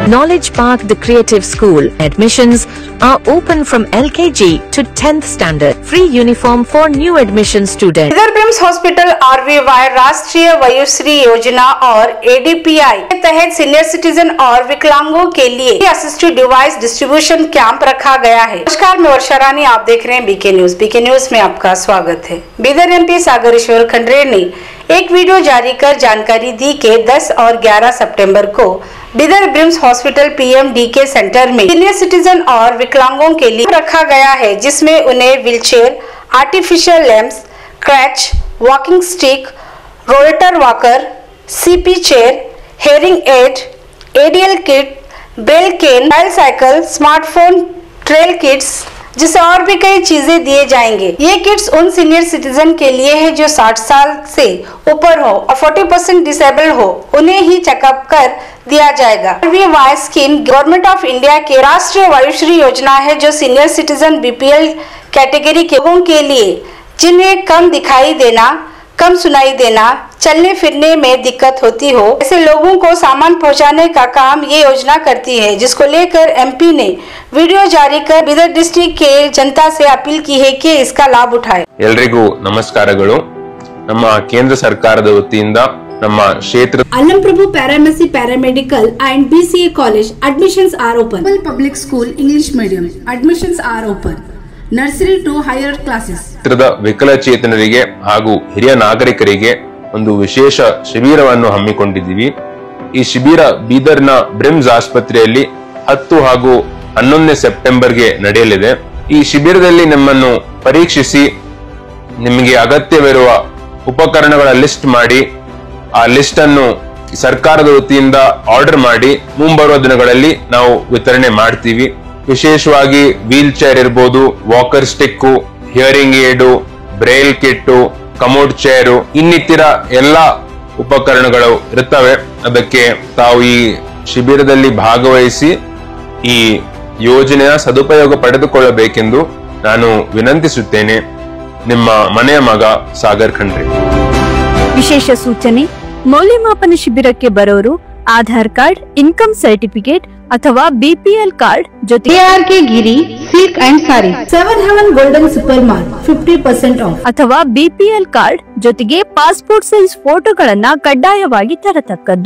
Knowledge Park, the Creative School. Admissions are open from LKG to 10th standard. Free uniform for new admission students. Bidar BRIMS hospital RVY राष्ट्रीय वयोश्री योजना और ADPI के तहत senior citizen और विकलांगों के लिए assistive device distribution camp रखा गया है। नमस्कार, मैं वर्षा रानी, आप देख रहे हैं बीके न्यूज। बीके न्यूज में आपका स्वागत है। बिदर MP सागर ईश्वर खंडरे ने एक वीडियो जारी कर जानकारी दी कि 10 और 11 सितंबर को Bidar BRIMS hospital PMDK centre में सीनियर सिटीजन और विकलांगों के लिए रखा गया है, जिसमें उन्हें wheelchair, artificial limbs, crutch, walking stick, rollator walker, CP chair, hearing aid, ADL kit, braille cane, cycle, smartphone, trail kits, जिसे और भी कई चीजें दिए जाएंगे। ये किट्स उन सीनियर सिटीजन के लिए है जो 60 साल से ऊपर हो और 40% डिसेबल हो, उन्हें ही चेकअप कर दिया जाएगा। RVY scheme government of India के राष्ट्रीय वयोश्री योजना है, जो सीनियर सिटीजन BPL कैटेगरी के लोगों के लिए, जिन्हें कम सुनाई देना, चलने फिरने में दिक्कत होती हो, ऐसे लोगों को सामान पहुंचाने का काम ये योजना करती है, जिसको लेकर MP ने वीडियो जारी कर बिदर डिस्ट्रिक्ट के जनता से अपील की है कि इसका लाभ उठाए। ಎಲ್ರಿಗೂ ನಮಸ್ಕಾರಗಳು। ನಮ್ಮ ಕೇಂದ್ರ ಸರ್ಕಾರದ ವತಿಯಿಂದ ನಮ್ಮ ಕ್ಷೇತ್ರ Alamprabhu Paramedic Paramedical and BCA College admissions are open. Public School English Medium admissions are open. Nursery to higher classes. ಕ್ಷೇತ್ರದ ವಿಕಲಚೇತನರಿಗೆ ಹಾಗೂ ಹಿರಿಯ ನಾಗರಿಕರಿಗೆ ಒಂದು ವಿಶೇಷ ಶಿಬಿರವನ್ನು ಹಮ್ಮಿಕೊಂಡಿದ್ದೀವಿ। ಈ ಶಿಬಿರ ಬೀದರ್ನ ಬ್ರಿಮ್ಸ್ ಆಸ್ಪತ್ರೆಯಲ್ಲಿ 10 ಹಾಗೂ 11 ಸೆಪ್ಟೆಂಬರ್ಗೆ ನಡೆಯಲಿದೆ। ಈ ಶಿಬಿರದಲ್ಲಿ ನಮ್ಮನ್ನು ಪರೀಕ್ಷಿಸಿ ನಿಮಗೆ ಅಗತ್ಯವಿರುವ ಉಪಕರಣಗಳ ಲಿಸ್ಟ್ ಮಾಡಿ, ಆ ಲಿಸ್ಟ್ ಅನ್ನು ಸರ್ಕಾರದ ವತಿಯಿಂದ ಆರ್ಡರ್ ಮಾಡಿ ಮುಂಬರುವ ದಿನಗಳಲ್ಲಿ ನಾವು ವಿತರಣೆ ಮಾಡ್ತೀವಿ। ವಿಶೇಷವಾಗಿ ವೀಲ್ ಚೇರ್ ಇರಬಹುದು, walker stick, hearing aid, braille kit, commode chair, ಇನ್ನಿತರ ಎಲ್ಲಾ ಉಪಕರಣಗಳು ಇರುತ್ತವೆ। ಅದಕ್ಕೆ ತಾವು ಈ ಶಿಬಿರದಲ್ಲಿ ಭಾಗವಹಿಸಿ ಈ ಯೋಜನೆಯ ಸದುಪಯೋಗ ಪಡೆದುಕೊಳ್ಳಬೇಕೆಂದು ನಾನು ವಿನಂತಿಸುತ್ತೇನೆ। ನಿಮ್ಮ ಮನೆಯ ಮಗ ಸಾಗರ್ ಖಂಡ್ರೆ। ವಿಶೇಷ ಸೂಚನೆ: ಮೌಲ್ಯಮಾಪನ ಶಿಬಿರಕ್ಕೆ ಬರೋರು ಆಧಾರ್ ಕಾರ್ಡ್, ಇನ್ಕಮ್ ಸರ್ಟಿಫಿಕೇಟ್ ಅಥವಾ BPL ಕಾರ್ಡ್ ಜೊತೆಗೆ ARK Giri silk and sorry, 7 Heaven golden super mart 50% of ಅಥವಾ BPL ಕಾರ್ಡ್ ಜೊತೆಗೆ ಪಾಸ್ಪೋರ್ಟ್ ಸೈಜ್ ಫೋಟೋಗಳನ್ನ ಕಡ್ಡಾಯವಾಗಿ ತರತಕ್ಕದ್ದು।